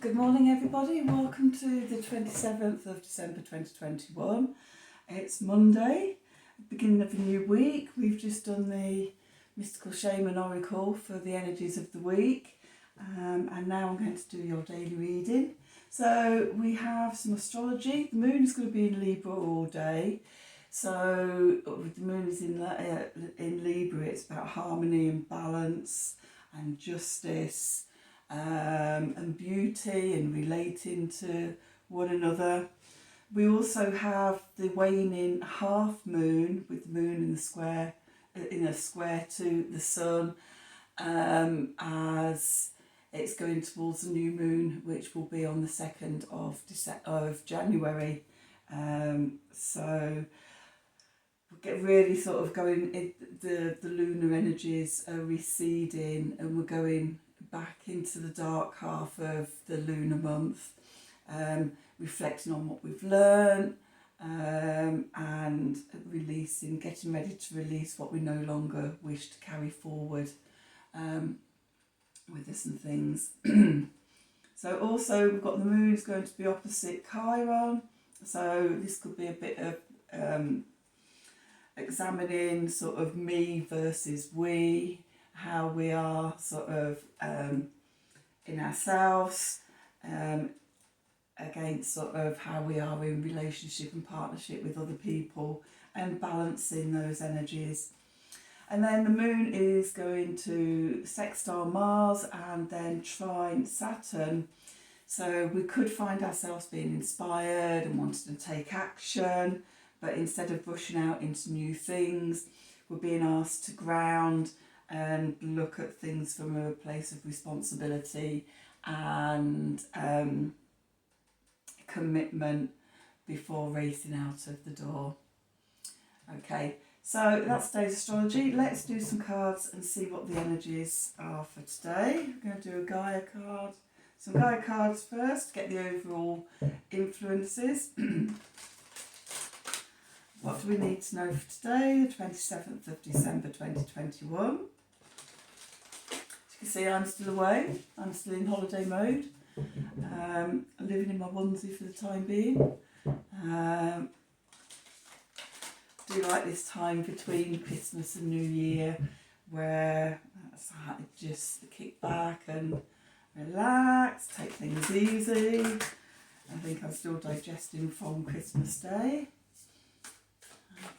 Good morning everybody, welcome to the 27th of December 2021. It's Monday, beginning of a new week. We've just done the Mystical Shaman Oracle for the energies of the week, and now I'm going to do your daily reading. So we have some astrology. The moon is going to be in Libra all day. So with the moon is in Libra, it's about harmony and balance and justice, and beauty and relating to one another. We also have the waning half moon, with the moon in a square to the sun, as it's going towards the new moon, which will be on the 2nd of January. So we get really sort of going, the lunar energies are receding and we're going back into the dark half of the lunar month, reflecting on what we've learned, and getting ready to release what we no longer wish to carry forward with us and things. So also we've got the moon is going to be opposite Chiron, so this could be a bit of examining sort of me versus we, how we are sort of in ourselves, against sort of how we are in relationship and partnership with other people, and balancing those energies. And then the moon is going to sextile Mars and then trine Saturn. So we could find ourselves being inspired and wanting to take action, but instead of rushing out into new things, we're being asked to ground and look at things from a place of responsibility and commitment before racing out of the door. Okay, so that's today's astrology. Let's do some cards and see what the energies are for today. I'm going to do a Gaia card. Some Gaia cards first, get the overall influences. What do we need to know for today, the 27th of December 2021? As you can see, I'm still away. I'm still in holiday mode. I'm living in my onesie for the time being. Do like this time between Christmas and New Year, where I just kick back and relax, take things easy. I think I'm still digesting from Christmas Day.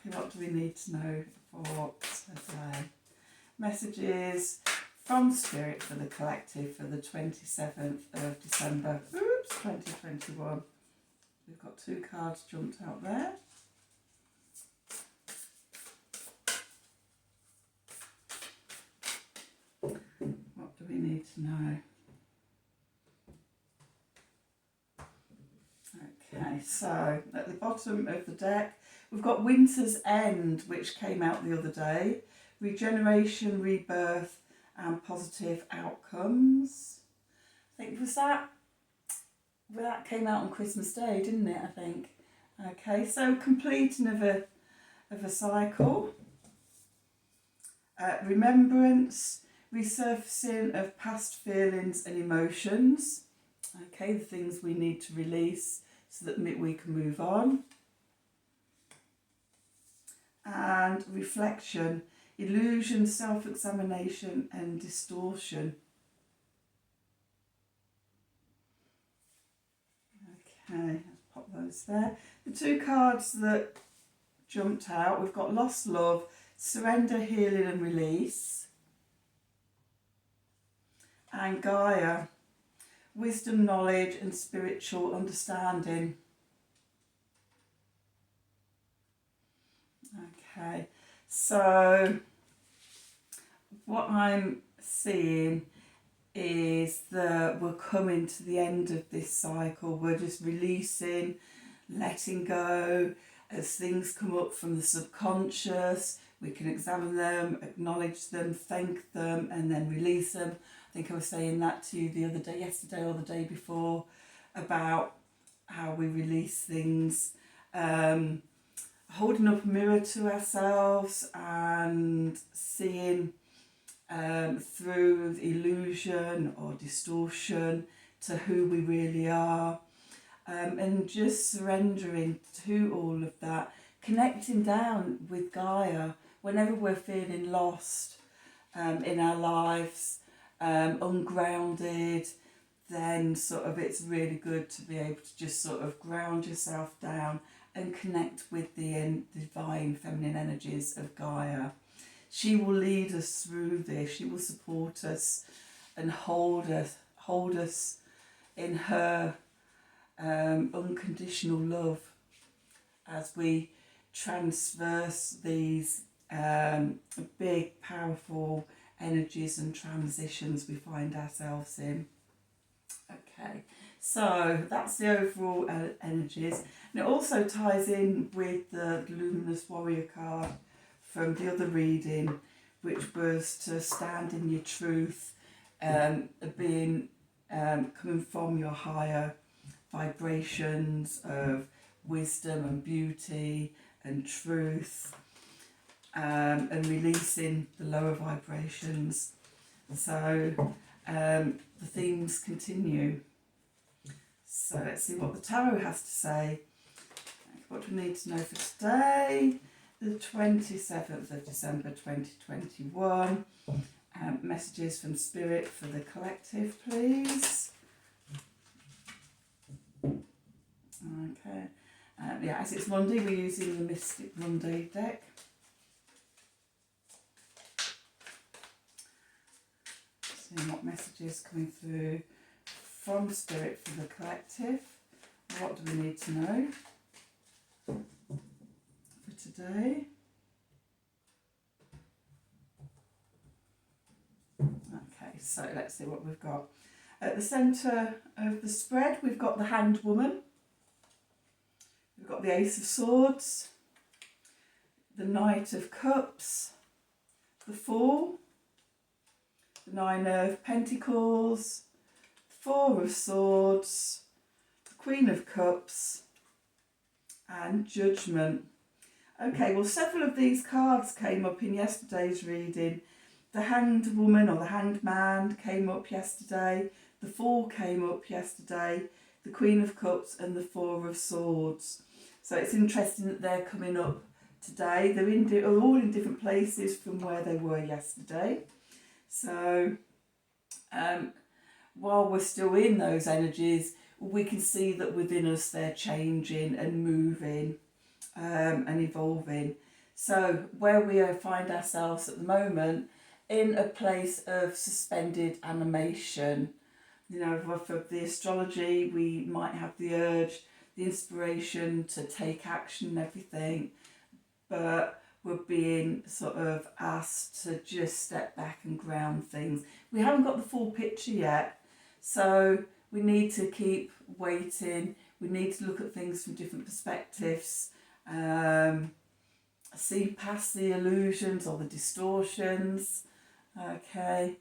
Okay, what do we need to know for today? Messages from Spirit for the collective for the 27th of December, 2021. We've got two cards jumped out there. What do we need to know? Okay, so at the bottom of the deck, we've got Winter's End, which came out the other day. Regeneration, rebirth, and positive outcomes. I think that came out on Christmas Day, didn't it? I think. Okay, so completing of a cycle. Remembrance, resurfacing of past feelings and emotions. Okay, the things we need to release so that we can move on. And reflection, illusion, self-examination and distortion. Okay, let's pop those there. The two cards that jumped out, we've got Lost Love, Surrender, Healing and Release. And Gaia, Wisdom, Knowledge and Spiritual Understanding. Okay, so what I'm seeing is that we're coming to the end of this cycle. We're just releasing, letting go. As things come up from the subconscious, we can examine them, acknowledge them, thank them, and then release them. I think I was saying that to you the other day, yesterday or the day before, about how we release things. Holding up a mirror to ourselves and seeing through illusion or distortion, to who we really are, and just surrendering to all of that, connecting down with Gaia whenever we're feeling lost in our lives, ungrounded, then sort of it's really good to be able to just sort of ground yourself down and connect with the divine feminine energies of Gaia. She will lead us through this. She will support us and hold us in her unconditional love as we transverse these big, powerful energies and transitions we find ourselves in. Okay, so that's the overall energies. And it also ties in with the Luminous Warrior card from the other reading, which was to stand in your truth, being coming from your higher vibrations of wisdom and beauty and truth, and releasing the lower vibrations. So the themes continue. So let's see what the tarot has to say. What do we need to know for today? The 27th of December 2021. Messages from Spirit for the collective, please. Okay. Yeah, as it's Monday, we're using the Mystic Monday deck. Seeing what messages coming through from Spirit for the collective. What do we need to know for today? Okay, so let's see what we've got. At the centre of the spread, we've got the Hanged Woman. We've got the Ace of Swords, the Knight of Cups, the Fool, the Nine of Pentacles, the Four of Swords, the Queen of Cups, and Judgment. Okay, well, several of these cards came up in yesterday's reading. The Hanged Woman or the Hanged Man came up yesterday. The Fool came up yesterday. The Queen of Cups and the Four of Swords. So it's interesting that they're coming up today. They're all in different places from where they were yesterday. So while we're still in those energies, we can see that within us they're changing and moving and evolving. So where we find ourselves at the moment, in a place of suspended animation. You know, for the astrology, we might have the urge, the inspiration to take action and everything, but we're being sort of asked to just step back and ground things. We haven't got the full picture yet, so we need to keep waiting. We need to look at things from different perspectives, see past the illusions or the distortions. Okay.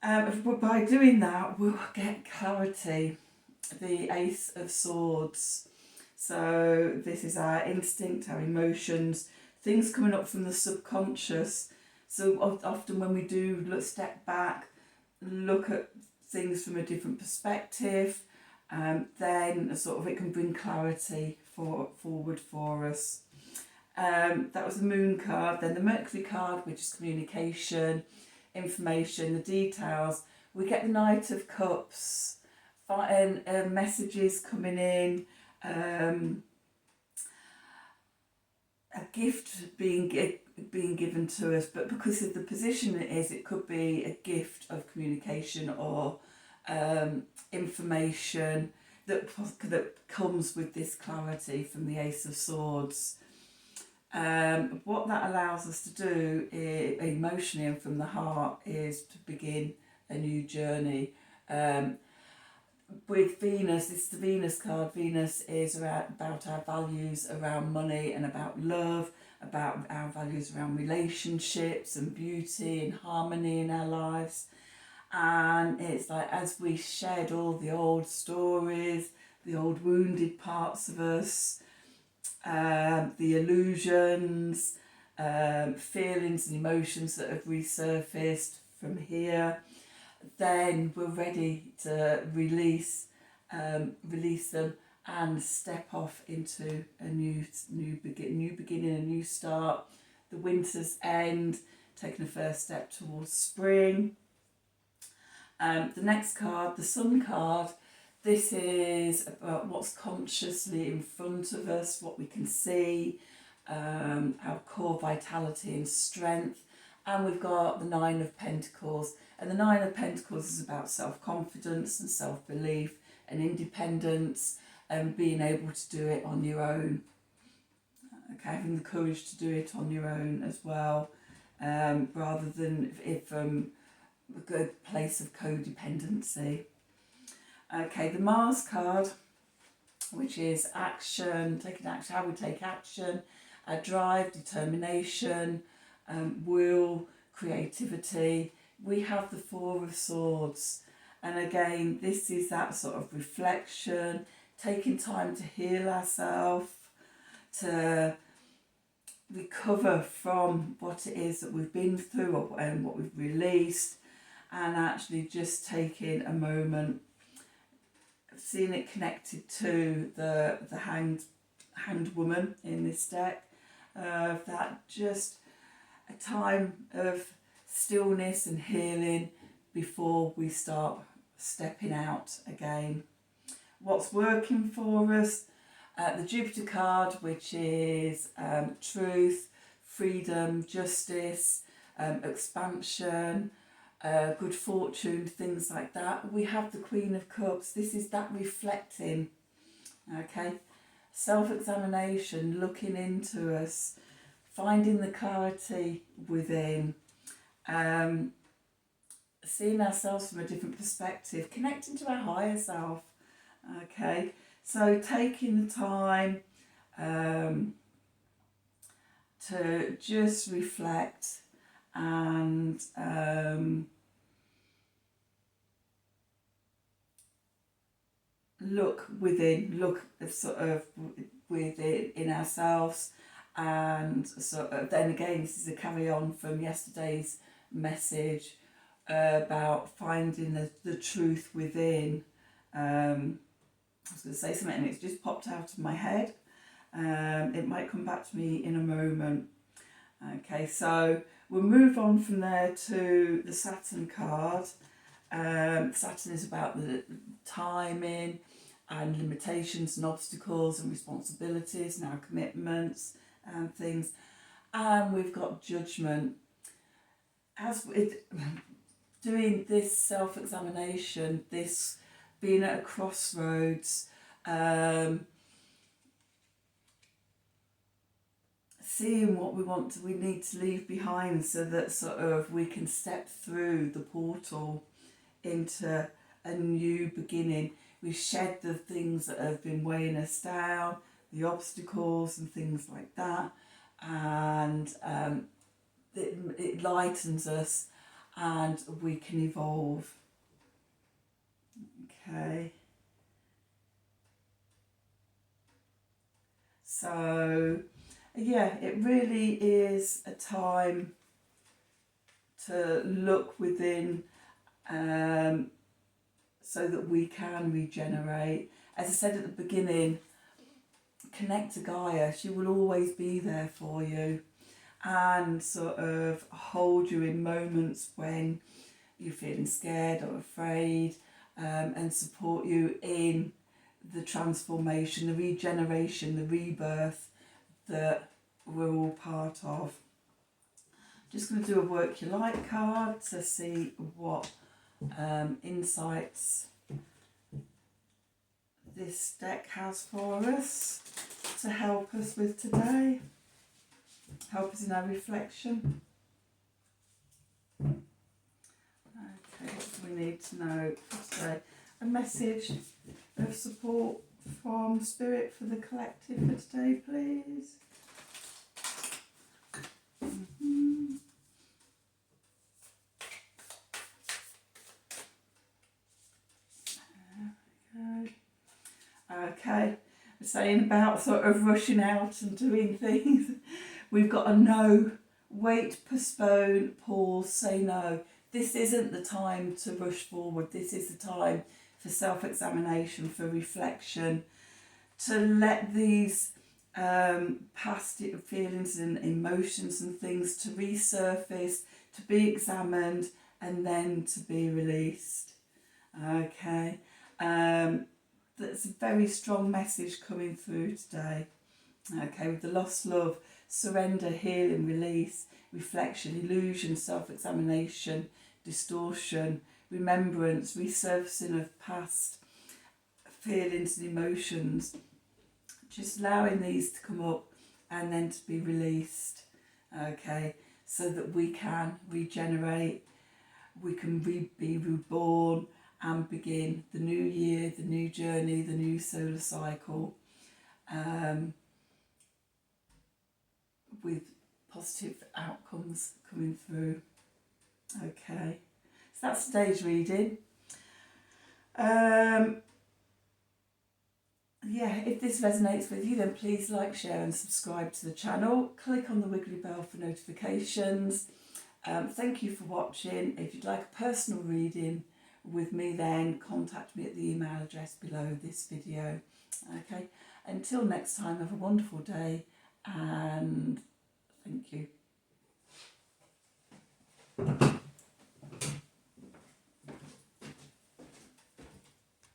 By doing that, we'll get clarity. The Ace of Swords. So this is our instinct, our emotions, things coming up from the subconscious. So often when we do step back, look at things from a different perspective, then sort of it can bring clarity forward for us. That was the Moon card. Then the Mercury card, which is communication, information, the details. We get the Knight of Cups, messages coming in, a gift being given to us, but because of the position it is, it could be a gift of communication or information that comes with this clarity from the Ace of Swords. What that allows us to do emotionally and from the heart is to begin a new journey. With Venus, this is the Venus card. Venus is about our values around money and about love, about our values around relationships and beauty and harmony in our lives. And it's like as we shed all the old stories, the old wounded parts of us, the illusions, feelings and emotions that have resurfaced from here, then we're ready to release them and step off into a new beginning, a new start. The winter's end, taking the first step towards spring. The next card, the Sun card, this is about what's consciously in front of us, what we can see, our core vitality and strength. And we've got the Nine of Pentacles. And the Nine of Pentacles is about self-confidence and self-belief and independence and being able to do it on your own. Okay, having the courage to do it on your own as well, rather than a good place of codependency. Okay, the Mars card, which is action, taking action, how we take action, our drive, determination, will, creativity. We have the Four of Swords, and again, this is that sort of reflection, taking time to heal ourselves, to recover from what it is that we've been through and what we've released, and actually just taking a moment, seeing it connected to the hanged woman in this deck, that just a time of stillness and healing before we start stepping out again. What's working for us? The Jupiter card, which is truth, freedom, justice, expansion, good fortune, things like that. We have the Queen of Cups. This is that reflecting, okay? Self-examination, looking into us, finding the clarity within, seeing ourselves from a different perspective, connecting to our higher self, okay? So taking the time to just reflect and look within, look sort of within in ourselves, and sort of then again, this is a carry on from yesterday's message about finding the truth within. I was going to say something and it's just popped out of my head. It might come back to me in a moment. Okay, so we'll move on from there to the Saturn card. Saturn is about the timing and limitations and obstacles and responsibilities and our commitments and things. And we've got Judgment. As with doing this self-examination, this being at a crossroads, seeing what we need to leave behind so that sort of we can step through the portal into a new beginning. We shed the things that have been weighing us down, the obstacles and things like that, and it lightens us and we can evolve. Okay. So, yeah, it really is a time to look within, so that we can regenerate. As I said at the beginning, connect to Gaia. She will always be there for you and sort of hold you in moments when you're feeling scared or afraid, and support you in the transformation, the regeneration, the rebirth that we're all part of. Just going to do a work your light card to see what insights this deck has for us to help us with today, help us in our reflection. Okay, what do we need to know for today? A message of support from Spirit for the collective for today, please. Okay, I'm saying about sort of rushing out and doing things. We've got a no, wait, postpone, pause, say no. this isn't the time to rush forward. This is the time for self-examination, for reflection, to let these past feelings and emotions and things to resurface, to be examined, and then to be released. Okay, that's a very strong message coming through today. Okay, with the lost love, surrender, healing, release, reflection, illusion, self-examination, distortion, remembrance, resurfacing of past feelings and emotions, just allowing these to come up and then to be released, okay, so that we can regenerate, we can be reborn and begin the new year, the new journey, the new solar cycle, with positive outcomes coming through. Okay, so that's today's reading. Yeah, if this resonates with you, then please like, share and subscribe to the channel. Click on the wiggly bell for notifications. Thank you for watching. If you'd like a personal reading with me, then contact me at the email address below this video. Okay, until next time, have a wonderful day and thank you.